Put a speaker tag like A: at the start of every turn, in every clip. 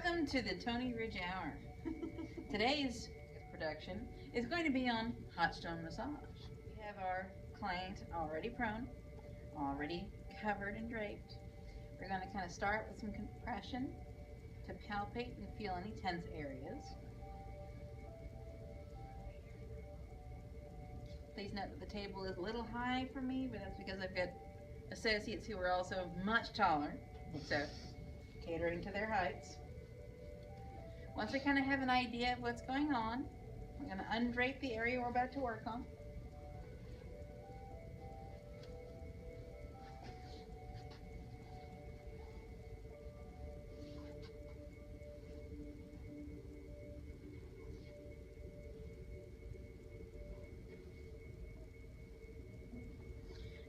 A: Welcome to the Toni Ridge Hour. Today's production is going to be on hot stone massage. We have our client already prone, already covered and draped. We're going to kind of start with some compression to palpate and feel any tense areas. Please note that the table is a little high for me, but that's because I've got associates who are also much taller, so catering to their heights. Once we kind of have an idea of what's going on, we're going to undrape the area we're about to work on.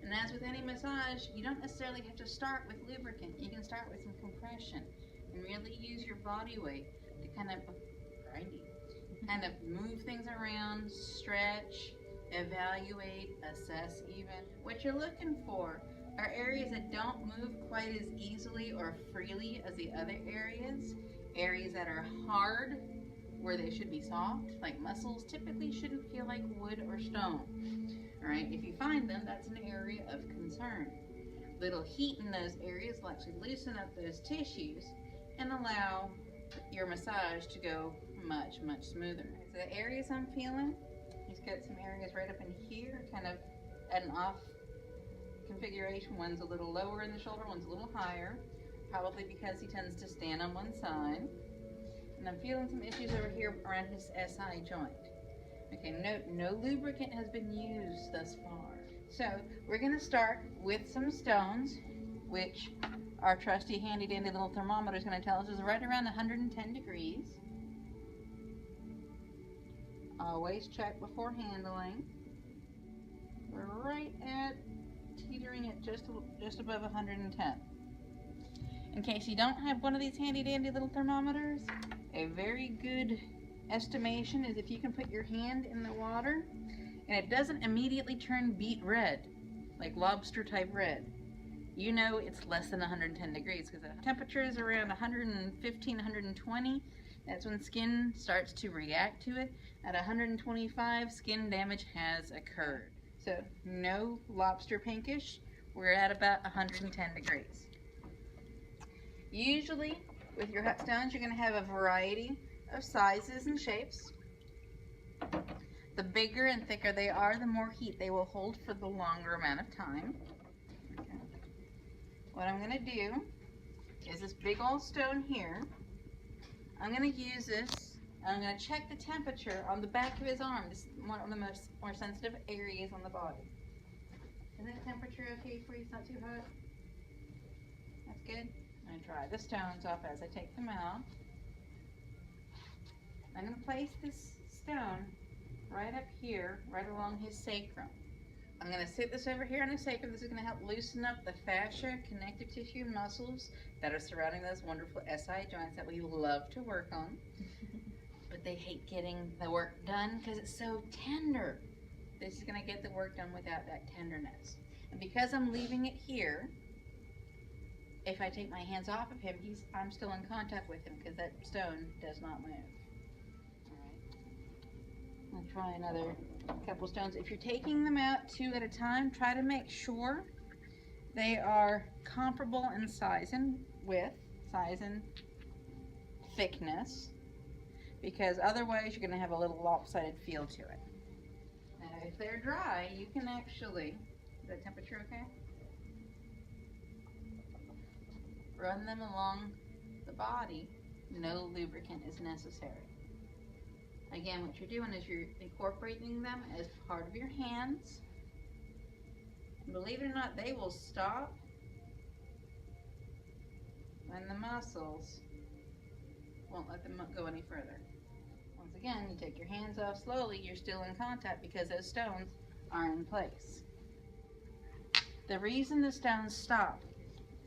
A: And as with any massage, you don't necessarily have to start with lubricant. You can start with some compression and really use your body weight to kind of move things around, stretch, evaluate, assess even. What you're looking for are areas that don't move quite as easily or freely as the other areas that are hard where they should be soft, like muscles typically shouldn't feel like wood or stone. All right, if you find them, that's an area of concern. Little heat in those areas will actually loosen up those tissues and allow your massage to go much, much smoother. So the areas I'm feeling, he's got some areas right up in here, kind of at an off configuration. One's a little lower in the shoulder, one's a little higher, probably because he tends to stand on one side. And I'm feeling some issues over here around his SI joint. Okay, note no lubricant has been used thus far. So we're going to start with some stones, which our trusty handy dandy little thermometer is going to tell us is right around 110 degrees. Always check before handling. We're right at teetering at just above 110. In case you don't have one of these handy dandy little thermometers, a very good estimation is if you can put your hand in the water and it doesn't immediately turn beet red, like lobster type red, you know it's less than 110 degrees, because the temperature is around 115, 120. That's when skin starts to react to it. At 125, skin damage has occurred. So no lobster pinkish. We're at about 110 degrees. Usually with your hot stones, you're going to have a variety of sizes and shapes. The bigger and thicker they are, the more heat they will hold for the longer amount of time. Okay. What I'm going to do is this big old stone here. I'm going to use this, and I'm going to check the temperature on the back of his arm. This is one of the more sensitive areas on the body. Is that temperature okay for you? It's not too hot? That's good. I'm going to dry the stones off as I take them out. I'm going to place this stone right up here, right along his sacrum. I'm going to sit this over here on his sacrum. This is going to help loosen up the fascia, connective tissue, and muscles that are surrounding those wonderful SI joints that we love to work on. But they hate getting the work done because it's so tender. This is going to get the work done without that tenderness. And because I'm leaving it here, if I take my hands off of him, I'm still in contact with him because that stone does not move. I'll try another couple stones. If you're taking them out 2 at a time, try to make sure they are comparable in size and width, size and thickness, because otherwise you're going to have a little lopsided feel to it. Now, if they're dry, you can actually, is that temperature okay? Run them along the body. No lubricant is necessary. Again, what you're doing is you're incorporating them as part of your hands. And believe it or not, they will stop when the muscles won't let them go any further. Once again, you take your hands off slowly, you're still in contact because those stones are in place. The reason the stones stop,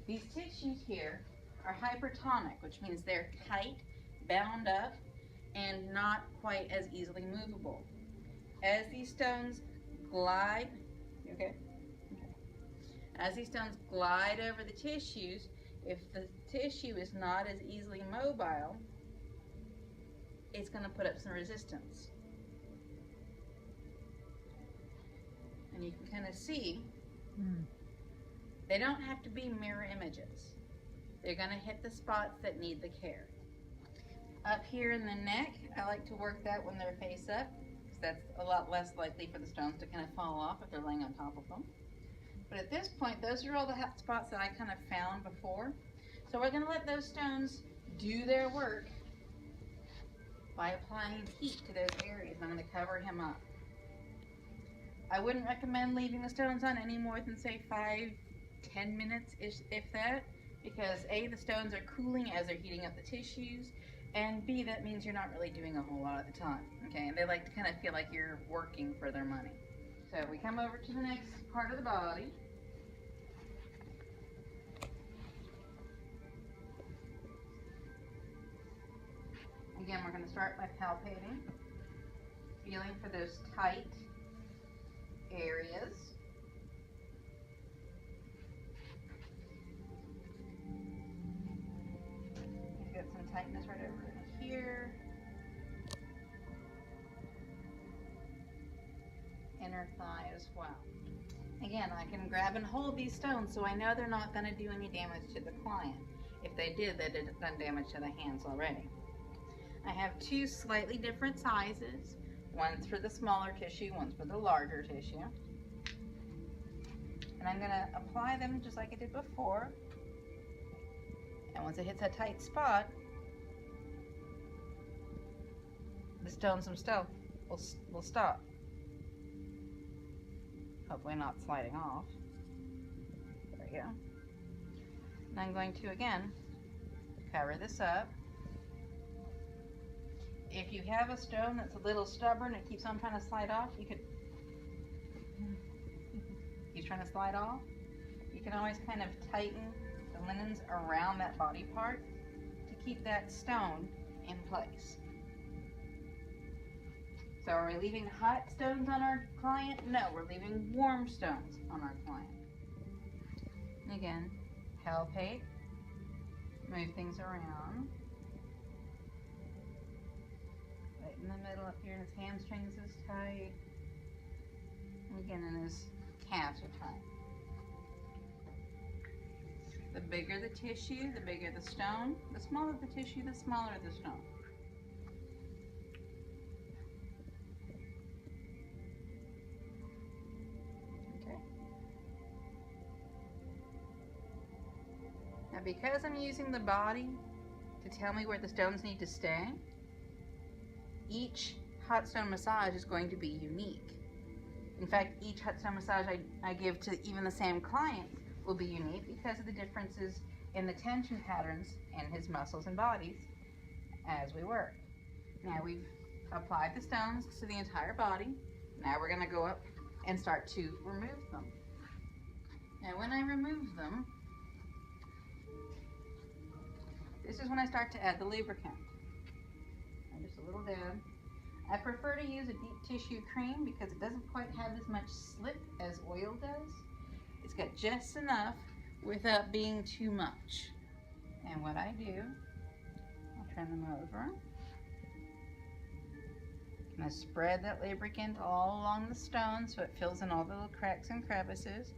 A: these tissues here are hypertonic, which means they're tight, bound up, and not quite as easily movable. As these stones glide, okay? As these stones glide over the tissues, If the tissue is not as easily mobile, it's going to put up some resistance. And you can kind of see, they don't have to be mirror images. They're going to hit the spots that need the care. Up here in the neck, I like to work that when they're face up, because that's a lot less likely for the stones to kind of fall off if they're laying on top of them. But at this point, those are all the hot spots that I kind of found before. So we're going to let those stones do their work by applying heat to those areas. I'm going to cover him up. I wouldn't recommend leaving the stones on any more than, say, 5-10 minutes, if that, because A, the stones are cooling as they're heating up the tissues, and B, that means you're not really doing a whole lot at the time, okay? And they like to kind of feel like you're working for their money. So we come over to the next part of the body. Again, we're going to start by palpating, feeling for those tight areas. You've got some tightness right over in here. Inner thigh as well. Again, I can grab and hold these stones so I know they're not going to do any damage to the client. If they did, they'd have done damage to the hands already. I have two slightly different sizes. One's for the smaller tissue, one's for the larger tissue. And I'm going to apply them just like I did before. And once it hits a tight spot, the stones themselves will stop. Hopefully not sliding off. There we go. And I'm going to, again, cover this up. If you have a stone that's a little stubborn and keeps on trying to slide off, you could, he's trying to slide off, you can always kind of tighten the linens around that body part to keep that stone in place. So are we leaving hot stones on our client? No, we're leaving warm stones on our client. And again, palpate, move things around. Right in the middle up here, and his hamstrings is tight. And again, and his calves are tight. The bigger the tissue, the bigger the stone. The smaller the tissue, the smaller the stone. Now, because I'm using the body to tell me where the stones need to stay, each hot stone massage is going to be unique. In fact, each hot stone massage I give to even the same client will be unique because of the differences in the tension patterns in his muscles and bodies as we work. Now we've applied the stones to the entire body. Now we're going to go up and start to remove them. Now when I remove them, this is when I start to add the lubricant. And just a little dab. I prefer to use a deep tissue cream because it doesn't quite have as much slip as oil does. It's got just enough without being too much. And what I do, I'll turn them over. And I spread that lubricant all along the stone so it fills in all the little cracks and crevices.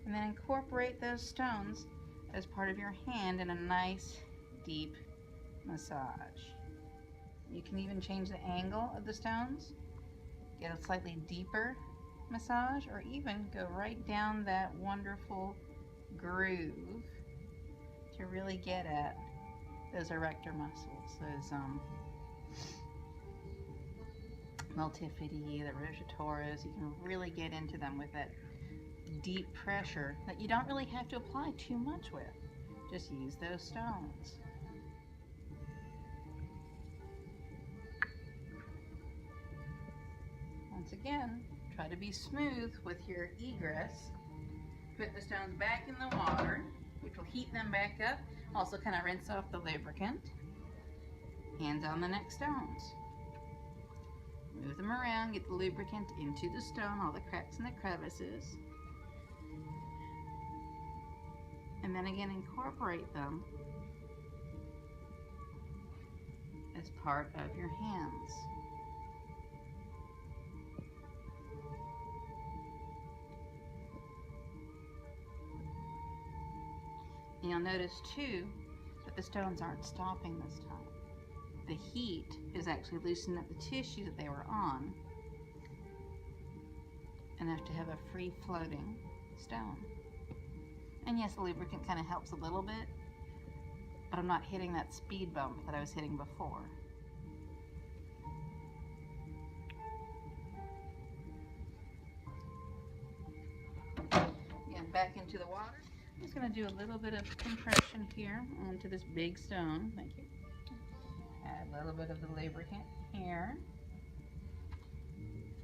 A: And then incorporate those stones as part of your hand in a nice deep massage. You can even change the angle of the stones, get a slightly deeper massage, or even go right down that wonderful groove to really get at those erector muscles, those multifidi, the rotatoras. You can really get into them with that deep pressure that you don't really have to apply too much with. Just use those stones. Once again, try to be smooth with your egress. Put the stones back in the water, which will heat them back up. Also kind of rinse off the lubricant. Hands on the next stones. Move them around, get the lubricant into the stone, all the cracks and the crevices. And then again, incorporate them as part of your hands. And you'll notice too that the stones aren't stopping this time. The heat is actually loosening up the tissue that they were on enough to have a free floating stone. And yes, the lubricant kind of helps a little bit, but I'm not hitting that speed bump that I was hitting before. Again, back into the water. I'm just going to do a little bit of compression here onto this big stone. Thank you. Add a little bit of the lubricant here.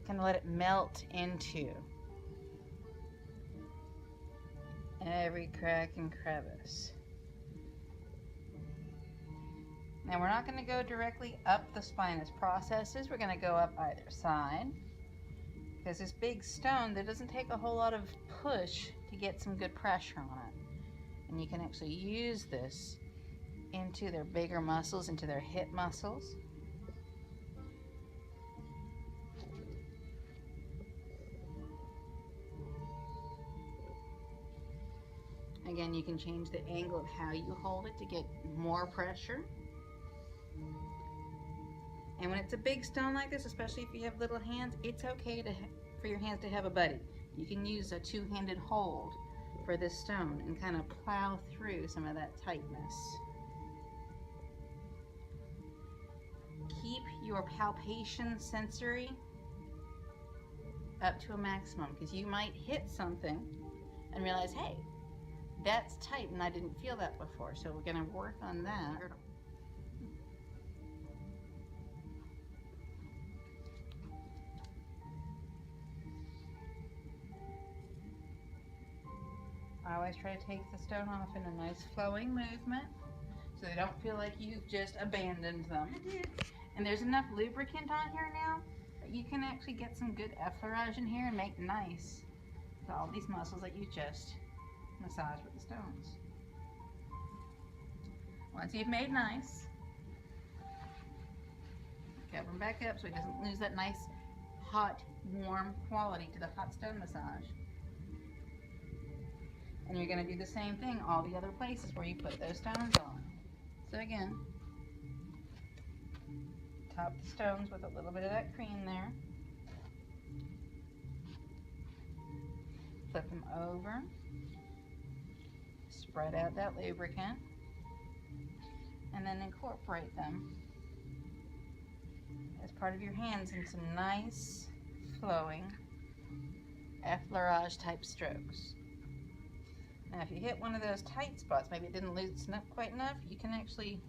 A: Kind of let it melt into every crack and crevice. Now we're not going to go directly up the spinous processes. We're going to go up either side, because this big stone, there doesn't take a whole lot of push to get some good pressure on it. And you can actually use this into their bigger muscles, into their hip muscles. Again, you can change the angle of how you hold it to get more pressure. And when it's a big stone like this, especially if you have little hands, it's okay for your hands to have a buddy. You can use a two-handed hold for this stone and kind of plow through some of that tightness. Keep your palpation sensory up to a maximum, because you might hit something and realize, hey, that's tight and I didn't feel that before. So we're going to work on that. I always try to take the stone off in a nice flowing movement so they don't feel like you've just abandoned them. And there's enough lubricant on here now that you can actually get some good effleurage in here and make nice to all these muscles that you just massage with the stones. Once you've made nice, cover them back up so it doesn't lose that nice hot, warm quality to the hot stone massage. And you're going to do the same thing all the other places where you put those stones on. So again, top the stones with a little bit of that cream there. Flip them over. Spread out that lubricant. And then incorporate them as part of your hands in some nice, flowing, effleurage type strokes. Now if you hit one of those tight spots, maybe it didn't loosen up quite enough, you can actually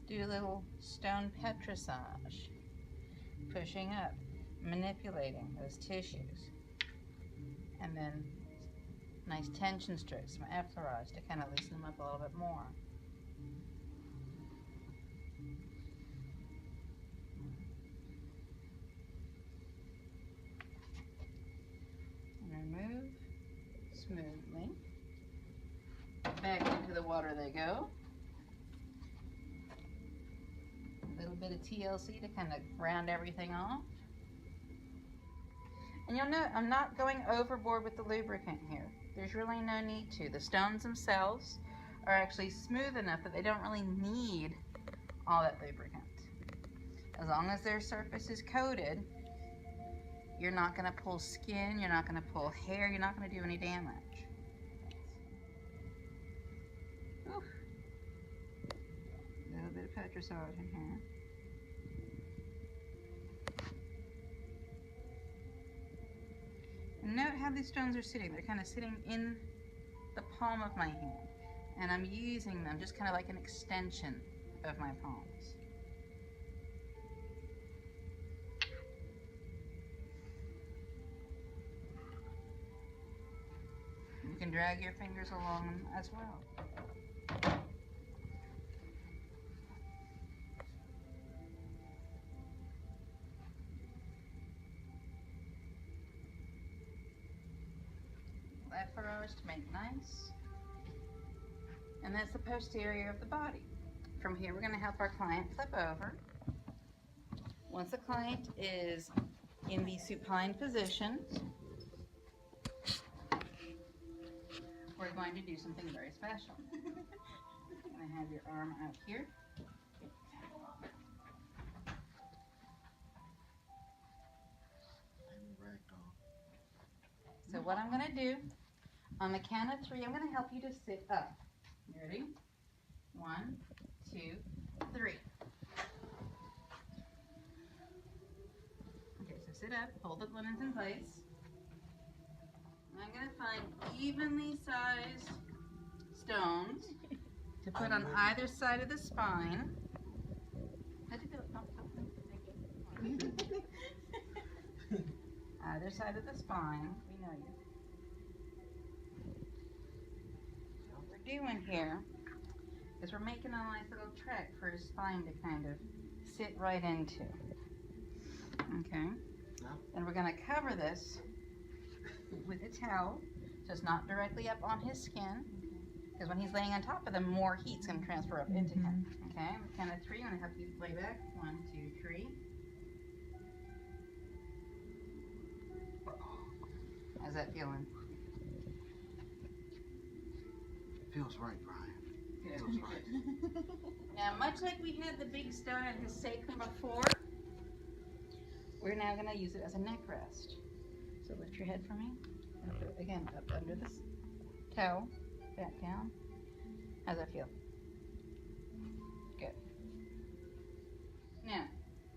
A: do a little stone petrissage, pushing up, manipulating those tissues, and then nice tension strokes, some effleurage to kind of loosen them up a little bit more. And remove smoothly. Back into the water they go. A little bit of TLC to kind of round everything off. And you'll note I'm not going overboard with the lubricant here. There's really no need to. The stones themselves are actually smooth enough that they don't really need all that lubricant. As long as their surface is coated, you're not going to pull skin, you're not going to pull hair, you're not going to do any damage. Oof. A little bit of petrissage in here. And note how these stones are sitting. They're kind of sitting in the palm of my hand. And I'm using them just kind of like an extension of my palms. You can drag your fingers along them as well. Effleurage to make nice. And that's the posterior of the body. From here, we're going to help our client flip over. Once the client is in the supine position, we're going to do something very special. You're going to have your arm out here. So what I'm going to do, on the count of 3, I'm going to help you to sit up. You ready? 1, 2, 3. Okay, so sit up, hold the linens in place. I'm going to find evenly sized stones to put on either side of the spine. How'd you do it? Either side of the spine. We know you. So what we're doing here is we're making a nice little track for his spine to kind of sit right into. Okay? And we're going to cover this with a towel so it's not directly up on his skin, because when he's laying on top of them, more heat's going to transfer up into him. Okay? On the count of 3, I'm going to help you lay back. 1, 2, 3. How's that feeling?
B: Feels right, Brian.
A: Good.
B: Feels right.
A: Now, much like we had the big stone in his sacrum before, we're now going to use it as a neck rest. So lift your head for me. And put it again up under this toe, back down. How's that feel? Good. Now,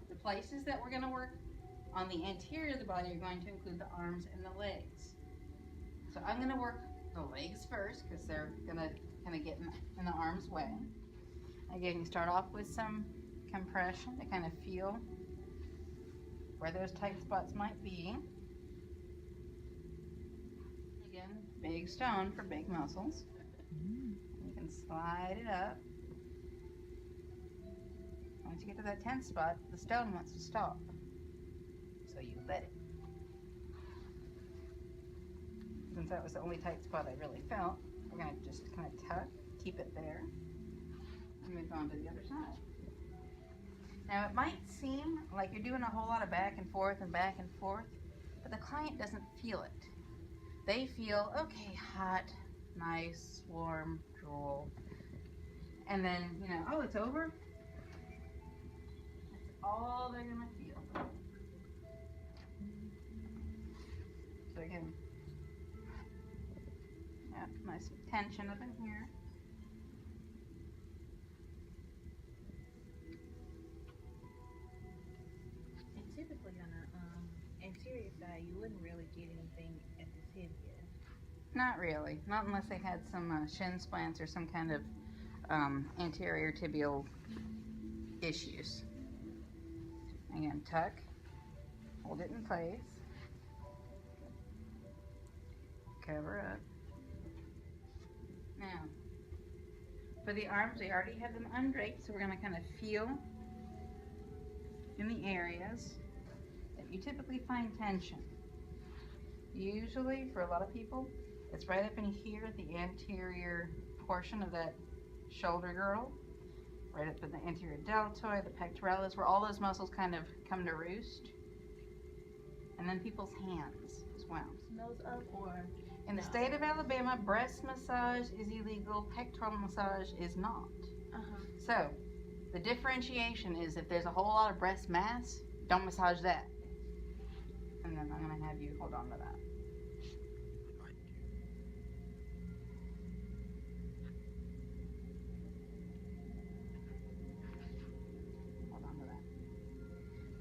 A: the places that we're going to work on the anterior of the body are going to include the arms and the legs. So I'm going to work the legs first because they're going to kind of get in the arm's way. Again, you start off with some compression to kind of feel where those tight spots might be. Again, big stone for big muscles. You can slide it up. Once you get to that tense spot, the stone wants to stop. So you let it. Since that was the only tight spot I really felt, we're going to just kind of tuck, keep it there, and move on to the other side. Now it might seem like you're doing a whole lot of back and forth, but the client doesn't feel it. They feel, okay, hot, nice, warm, drool, and then, you know, oh, it's over? That's all they're going to feel. So again, yeah, nice tension up in here.
C: And typically on the anterior side, you wouldn't really get anything at the tibia.
A: Not really, not unless they had some shin splints or some kind of anterior tibial issues. Again, tuck, hold it in place, cover up. Now, for the arms, we already have them undraped, so we're going to kind of feel in the areas that you typically find tension. Usually, for a lot of people, it's right up in here at the anterior portion of that shoulder girdle, right up in the anterior deltoid, the pectoralis, where all those muscles kind of come to roost. And then people's hands as well.
C: Nose up or?
A: In the state of Alabama, breast massage is illegal, pectoral massage is not. So, the differentiation is if there's a whole lot of breast mass, don't massage that. And then I'm going to have you hold on to that.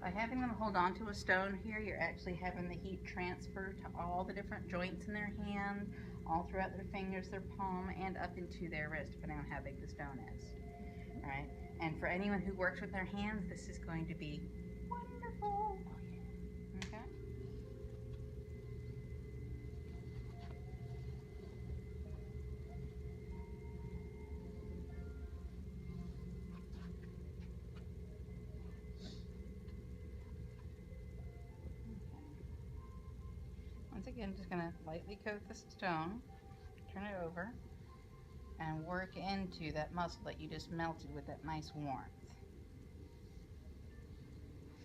A: By having them hold on to a stone here, you're actually having the heat transfer to all the different joints in their hand, all throughout their fingers, their palm, and up into their wrist, depending on how big the stone is. All right? And for anyone who works with their hands, this is going to be wonderful. Okay? Once again, just going to lightly coat the stone, turn it over. and work into that muscle that you just melted with that nice warmth.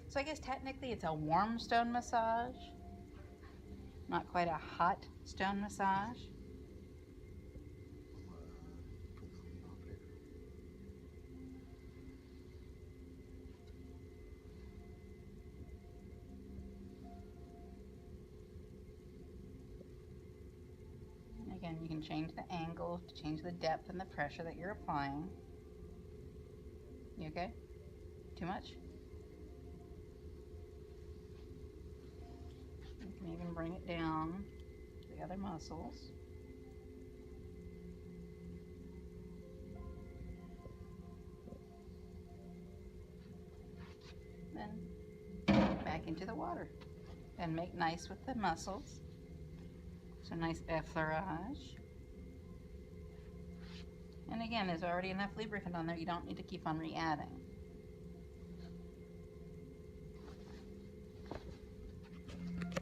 A: So I guess technically it's a warm stone massage, not quite a hot stone massage.
B: Put the lid on there.
A: Again, you can change the angle to change the depth and the pressure that you're applying. You okay? Too much? You can even bring it down to the other muscles. Then back into the water and make nice with the muscles. So nice effleurage. And again, there's already enough lubricant on there. You don't need to keep on re-adding.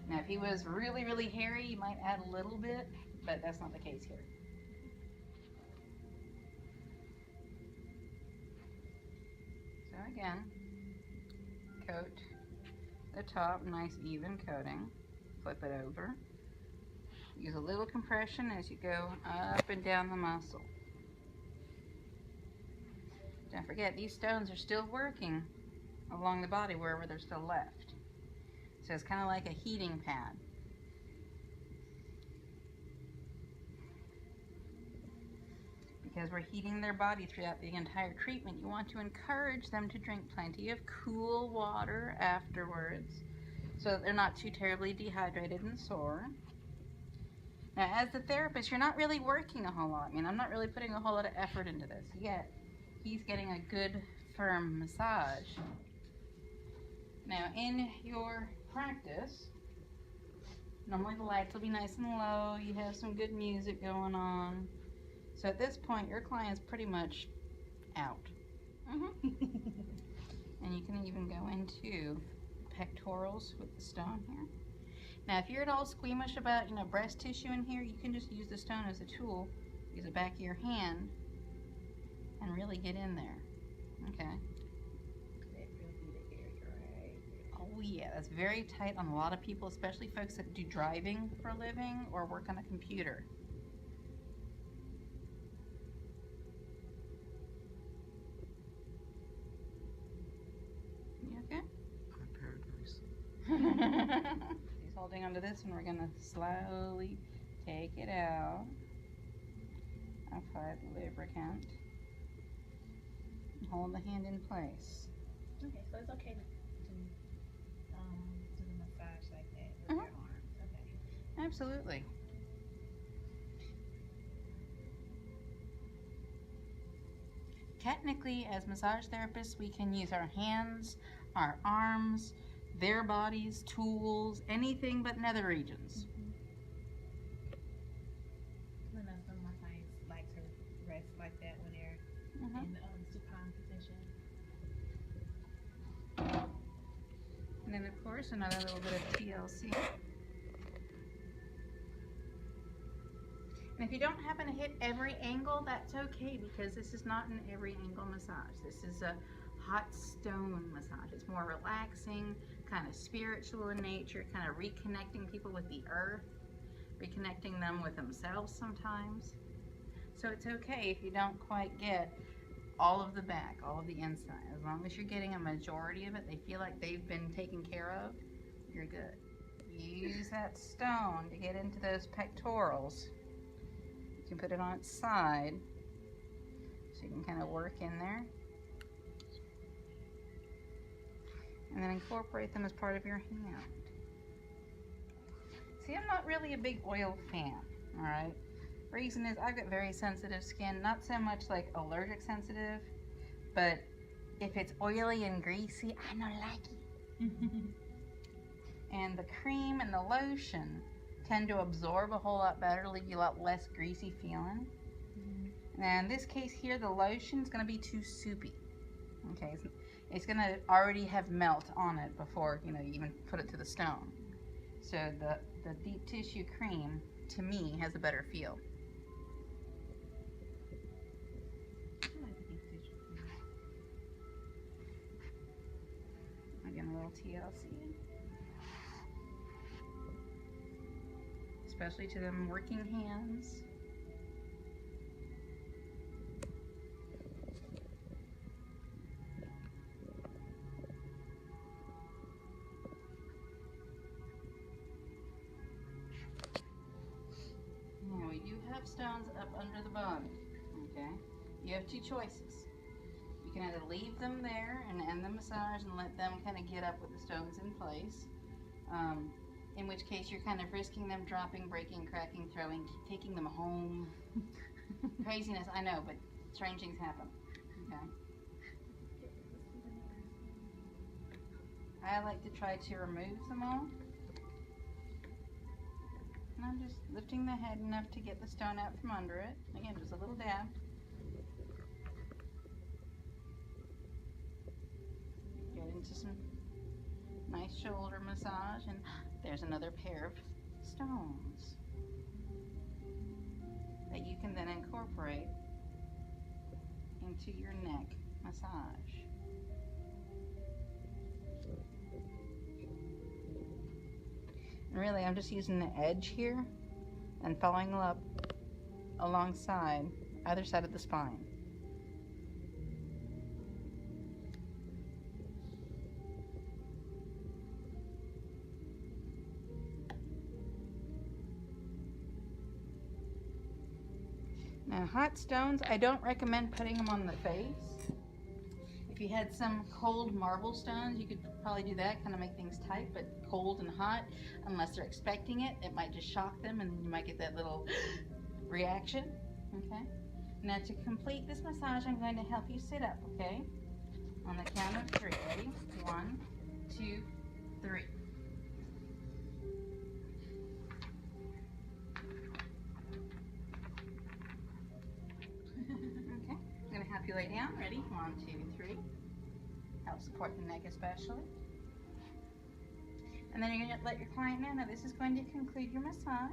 A: Now, if he was really, really hairy, you might add a little bit, but that's not the case here. So again, coat the top, nice even coating. Flip it over. Use a little compression as you go up and down the muscle. Don't forget, these stones are still working along the body wherever they're still left. So it's kind of like a heating pad. Because we're heating their body throughout the entire treatment, you want to encourage them to drink plenty of cool water afterwards so that they're not too terribly dehydrated and sore. Now, as the therapist, you're not really working a whole lot. I mean, I'm not really putting a whole lot of effort into this, yet he's getting a good, firm massage. Now, in your practice, normally the lights will be nice and low, you have some good music going on. So at this point, your client's pretty much out. And you can even go into pectorals with the stone here. Now, if you're at all squeamish about, breast tissue in here, you can just use the stone as a tool. Use the back of your hand and really get in there. Okay.
C: That will be the area right there.
A: Oh yeah, that's very tight on a lot of people, especially folks that do driving for a living or work on a computer. You okay?
B: I'm in paradise.
A: He's holding onto this, and we're gonna slowly take it out. Apply the lubricant. And hold the hand in place.
C: Okay, so it's okay to do the massage like that with your arms. Okay.
A: Absolutely. Technically, as massage therapists, we can use our hands, our arms, their bodies, tools, anything but nether regions.
C: I know some of my clients like to rest like that when they're in the supine position.
A: And then, of course, another little bit of TLC. And if you don't happen to hit every angle, that's okay, because this is not an every angle massage. This is a hot stone massage. It's more relaxing, kind of spiritual in nature, kind of reconnecting people with the earth, reconnecting them with themselves sometimes. So it's okay if you don't quite get all of the back, all of the inside. As long as you're getting a majority of it, they feel like they've been taken care of, you're good. Use that stone to get into those pectorals. You can put it on its side so you can kind of work in there. And then incorporate them as part of your hand. See, I'm not really a big oil fan, alright? Reason is I've got very sensitive skin, not so much like allergic sensitive, but if it's oily and greasy, I don't like it. And the cream and the lotion tend to absorb a whole lot better, leave you a lot less greasy feeling. Now in this case here, the lotion is going to be too soupy. Okay, it's going to already have melt on it before you even put it to the stone. So the deep tissue cream, to me, has a better feel. Again, a little TLC. Especially to them working hands. Now we do have stones up under the body, okay? You have two choices. You can either leave them there and end the massage and let them kind of get up with the stones in place. In which case you're kind of risking them dropping, breaking, cracking, throwing, taking them home. Craziness, I know, but strange things happen. Okay. I like to try to remove them all. And I'm just lifting the head enough to get the stone out from under it. Again, just a little dab. Get into some nice shoulder massage, and there's another pair of stones that you can then incorporate into your neck massage. And really, I'm just using the edge here and following up alongside either side of the spine. Now, hot stones, I don't recommend putting them on the face. If you had some cold marble stones, you could probably do that, kind of make things tight, but cold and hot, unless they're expecting it, it might just shock them and you might get that little reaction, okay? Now, to complete this massage, I'm going to help you sit up, okay? On the count of 3, ready? 1, 2, 3. Okay, I'm going to help you lay down. Ready? 1, 2, 3. Help support the neck especially. And then you're going to let your client know, now this is going to conclude your massage.